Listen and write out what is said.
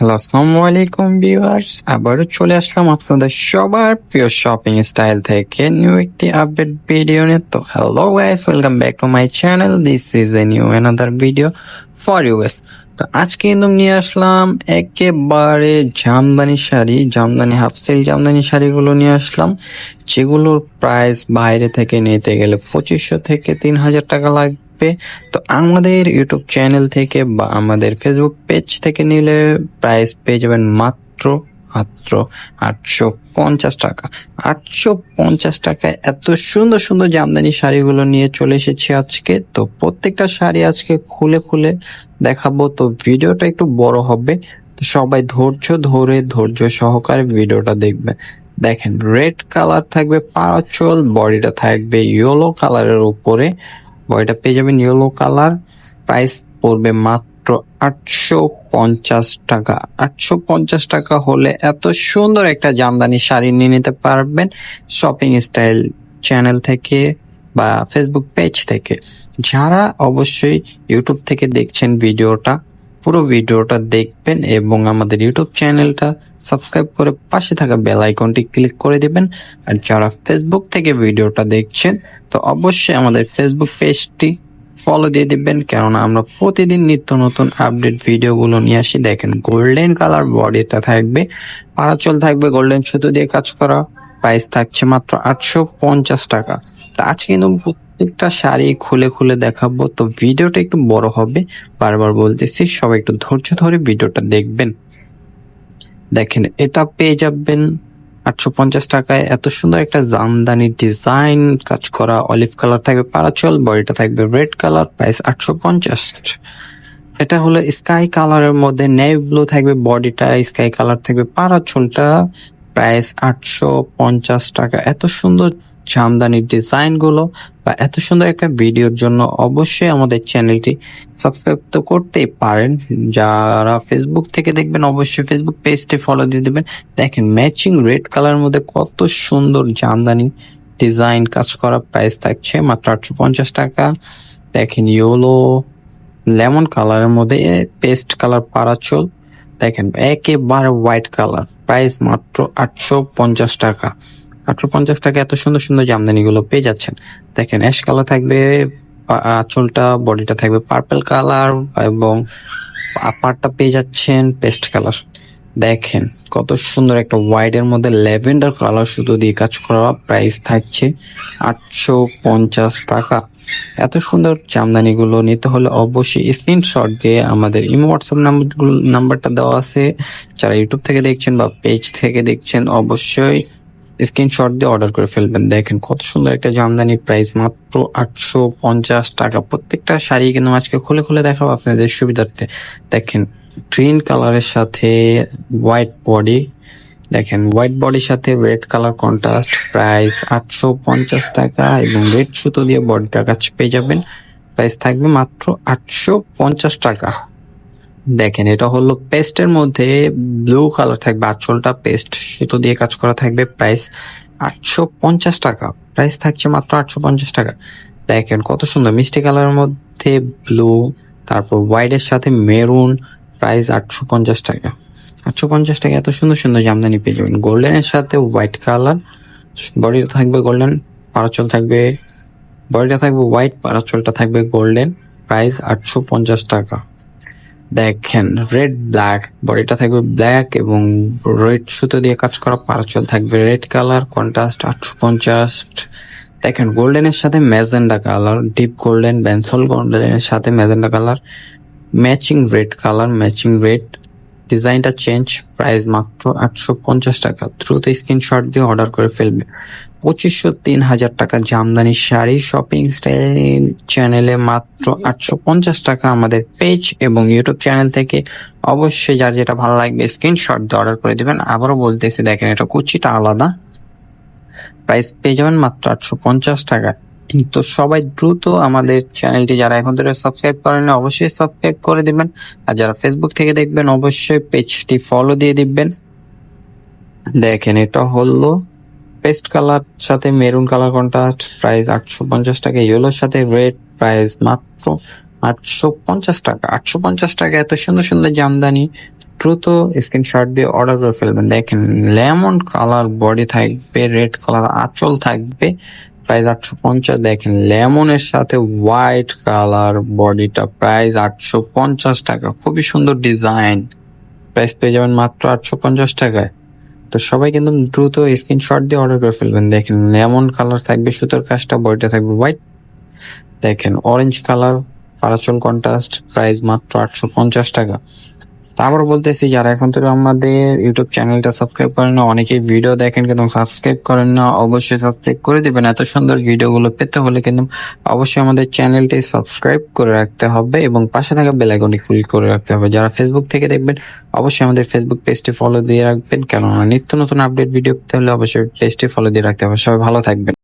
Hello, আসসালামু আলাইকুম viewers, আবারও চলে আসলাম আপনাদের সবার প্রিয় শপিং স্টাইল থেকে নিউ একটি আপডেট ভিডিও নিয়ে। তো hello guys, welcome back to my channel. This is a new another video for you guys. তো আজকে কিন্তু নিয়ে আসলাম একেবারে জামদানি হাফ সিল্ক জামদানি শাড়িগুলো নিয়ে আসলাম, যেগুলোর প্রাইস বাইরে থেকে নিতে গেলে 2500 থেকে 3000 টাকা লাগবে। তো আমাদের ইউটিউব চ্যানেল থেকে বা আমাদের ফেসবুক পেজ থেকে নিলে প্রাইস পেয়ে যাবেন মাত্র মাত্র 850 টাকা। 850 টাকায় এত সুন্দর সুন্দর জামদানি শাড়িগুলো নিয়ে চলে এসেছি আজকে। তো প্রত্যেকটা শাড়ি আজকে খুলে খুলে দেখাবো, তো ভিডিওটা একটু বড় হবে, তো সবাই ধৈর্য সহকারে ভিডিওটা দেখবে। দেখেন, রেড কালার থাকবে পারাচল, বডিটা থাকবে ইয়েলো কালারের উপরে, বডিটা পেয়ে যাবেন ইয়েলো কালার। প্রাইস পড়বে মাত্র 850 টাকা। 850 টাকা হলে এত সুন্দর একটা জামদানি শাড়ি নিয়ে নিতে পারবেন শপিং স্টাইল চ্যানেল থেকে বা ফেসবুক পেজ থেকে। যারা অবশ্যই ইউটিউব থেকে দেখছেন ভিডিওটা, পুরো ভিডিওটা দেখবেন এবং আমাদের ইউটিউব চ্যানেলটা সাবস্ক্রাইব করে পাশে থাকা বেল আইকনটি ক্লিক করে দিবেন। আর যারা ফেসবুক থেকে ভিডিওটা দেখছেন, তো অবশ্যই আমাদের ফেসবুক পেজটি ফলো দিয়ে দিবেন, কেননা আমরা প্রতিদিন নিত্য নতুন আপডেট ভিডিওগুলো নিয়ে আসি। দেখেন, গোল্ডেন কালার বডিটা থাকবে, পারাচল থাকবে গোল্ডেন সুতো দিয়ে কাজ করা। প্রাইস থাকছে মাত্র 850 টাকা। তা আজকে কিন্তু প্রত্যেকটা শাড়ি খুলে খুলে দেখাবো, তো ভিডিওটা একটু বড় হবে, বারবার বলতেছি, সবাই একটু ধৈর্য ধরে ভিডিওটা দেখবেন। দেখেন, এটা পেয়ে যাবেন 850 টাকায়। এত সুন্দর একটা জামদানি ডিজাইন কাজ করা অলিভ কালার থাকবে পারাচল, বডিটা থাকবে রেড কালার। প্রাইস 850। এটা হলো স্কাই কালারের মধ্যে নেভি ব্লু থাকবে, বডিটা স্কাই কালার থাকবে, পারাচলটা। প্রাইস 850 টাকা। এত সুন্দর জামদানি ডিজাইন গুলো বা এত সুন্দর একটা ভিডিওর জন্য অবশ্যই আমাদের চ্যানেলটি সাবস্ক্রাইব তো করতেই পারেন। যারা ফেসবুক থেকে দেখবেন অবশ্যই ফেসবুক পেজটি ফলো দিয়ে দিবেন। দেখেন, ম্যাচিং রেড কালারের মধ্যে কত সুন্দর জামদানি ডিজাইন কাজ করা। প্রাইস থাকছে মাত্র 850 টাকা। দেখেন, ইয়েলো লেমন কালারের মধ্যে পেস্ট কালার পারাচল। দেখেন, একেবারে হোয়াইট কালার। প্রাইস মাত্র 850 টাকা। 850 টাকা এত সুন্দর সুন্দর জামদানি গুলো পেয়ে যাচ্ছেন। দেখেন, অ্যাশ কালার থাকবে আঁচলটা, বডিটা থাকবে পার্পল কালার এবং পাড়টা পেয়ে যাচ্ছেন পেস্ট কালার। দেখেন, কত সুন্দর একটা হোয়াইট এর মধ্যে ল্যাভেন্ডার কালার সুতো দিয়ে কাজ করা। প্রাইস থাকছে 850 টাকা। এত সুন্দর জামদানি গুলো নিতে হলে অবশ্যই স্ক্রিনশট দিয়ে আমাদের ইমো হোয়াটসঅ্যাপ নাম্বারটা দেওয়া আছে। যারা ইউটিউব থেকে দেখছেন বা পেজ থেকে দেখছেন, অবশ্যই স্ক্রিনশট দিয়ে অর্ডার করে ফেলবেন। দেখেন, কত সুন্দর একটা জামদানি, প্রাইস মাত্র 850 টাকা। প্রত্যেকটা শাড়ি কিন্তু আজকে খুলে খুলে দেখাবো আপনাদের সুবিধার্থে। দেখেন, গ্রিন কালারের সাথে হোয়াইট বডি, দেখেন হোয়াইট বডির সাথে রেড কালার কন্ট্রাস্ট। প্রাইস 850 টাকা এবং রেড সুতো দিয়ে বডিটা কাজ পেয়ে যাবেন। প্রাইস থাকবে মাত্র 850 টাকা। দেখেন, এটা হলো পেস্টের মধ্যে ব্লু কালার থাকবে, আঁচলটা পেস্ট সুতো দিয়ে কাজ করা থাকবে। প্রাইস 850 টাকা। প্রাইস থাকছে মাত্র 850 টাকা। দেখেন, কত সুন্দর মিষ্টি কালারের মধ্যে ব্লু, তারপর হোয়াইটের সাথে মেরুন। প্রাইস 850 টাকা। 850 টাকা এত সুন্দর সুন্দর জামদানি পেয়ে যাবেন। গোল্ডেনের সাথে হোয়াইট কালার, বডিটা থাকবে গোল্ডেন, পারাচল থাকবে, বডিটা থাকবে হোয়াইট, পারাচলটা থাকবে গোল্ডেন। প্রাইস 850 টাকা। দেখেন, রেড ব্ল্যাক, বডিটা থাকবে ব্ল্যাক এবং রেড সুতো দিয়ে কাজ করা, পারাচল থাকবে রেড কালার কন্ট্রাস্ট। 850। দেখেন, গোল্ডেনের সাথে ম্যাজেন্ডা কালার, ডিপ গোল্ডেন, বেনসল গোল্ডেনের সাথে magenta colour, matching red colour, matching red, ডিজাইনটা চেঞ্জ। প্রাইস মাত্র 850 টাকা। দ্রুত স্ক্রিনশট দিয়ে অর্ডার করে ফেলবে। 2500-3000 টাকা জামদানি শাড়ি শপিং স্টাইল চ্যানেলে মাত্র 850 টাকা আমাদের পেজ এবং ইউটিউব চ্যানেল থেকে। অবশ্যই যার যেটা ভালো লাগবে স্ক্রিনশট দিয়ে অর্ডার করে দিবেন। আবারও বলতেছি, দেখেন, এটা কুচিটা আলাদা, প্রাইস পেয়ে যাবেন মাত্র 850 টাকা। তো সবাই দ্রুত আমাদের চ্যানেলটি যারা এখন ধরে সাবস্ক্রাইব করেন অবশ্যই সাবস্ক্রাইব করে দিবেন। আর যারা ফেসবুক থেকে দেখবেন অবশ্যই পেজটি ফলো দিয়ে দিবেন। দেখেন, এটা হলো পেস্ট কালার সাথে মেরুন কালার কন্ট্রাস্ট। প্রাইস 850 টাকা। ইয়েলোর সাথে রেড। প্রাইস মাত্র 850 টাকা। 850 টাকা এত সুন্দর সুন্দর জামদানি দ্রুত স্ক্রিনশট দিয়ে অর্ডার করে ফেলবেন। দেখেন লেমন কালার বডি থাকবে, রেড কালার আঁচল থাকবে, প্রাইস 850। দেখেন লেমনের সাথে হোয়াইট কালার বডিটা, প্রাইস 850 টাকা। খুবই সুন্দর ডিজাইন, প্রাইস পেয়ে যাবেন মাত্র 850 টাকায়। তো সবাই কিন্তু দ্রুত স্ক্রিনশট দিয়ে অর্ডার করে ফেলবেন। দেখেন লেমন কালার থাকবে, সুতোর কাজটা, বডিটা থাকবে হোয়াইট। দেখেন অরেঞ্জ কালার, পারাচল কন্ট্রাস্ট, প্রাইস মাত্র 850 টাকা। তারপর বলতেছি, যারা এখন থেকে আমাদের ইউটিউব চ্যানেলটা সাবস্ক্রাইব করেন না, অনেকেই ভিডিও দেখেন কিন্তু সাবস্ক্রাইব করেন না, অবশ্যই সাবস্ক্রাইব করে দিবেন। এত সুন্দর ভিডিওগুলো পেতে হলে কিন্তু অবশ্যই আমাদের চ্যানেলটি সাবস্ক্রাইব করে রাখতে হবে এবং পাশে থাকা বেল আইকনটি ক্লিক করে রাখতে হবে। যারা ফেসবুক থেকে দেখবেন অবশ্যই আমাদের ফেসবুক পেজটি ফলো দিয়ে রাখবেন, কেননা নিত্য নতুন আপডেট ভিডিও পেতে হলে অবশ্যই পেজটি ফলো দিয়ে রাখতে হবে। সবাই ভালো থাকবেন।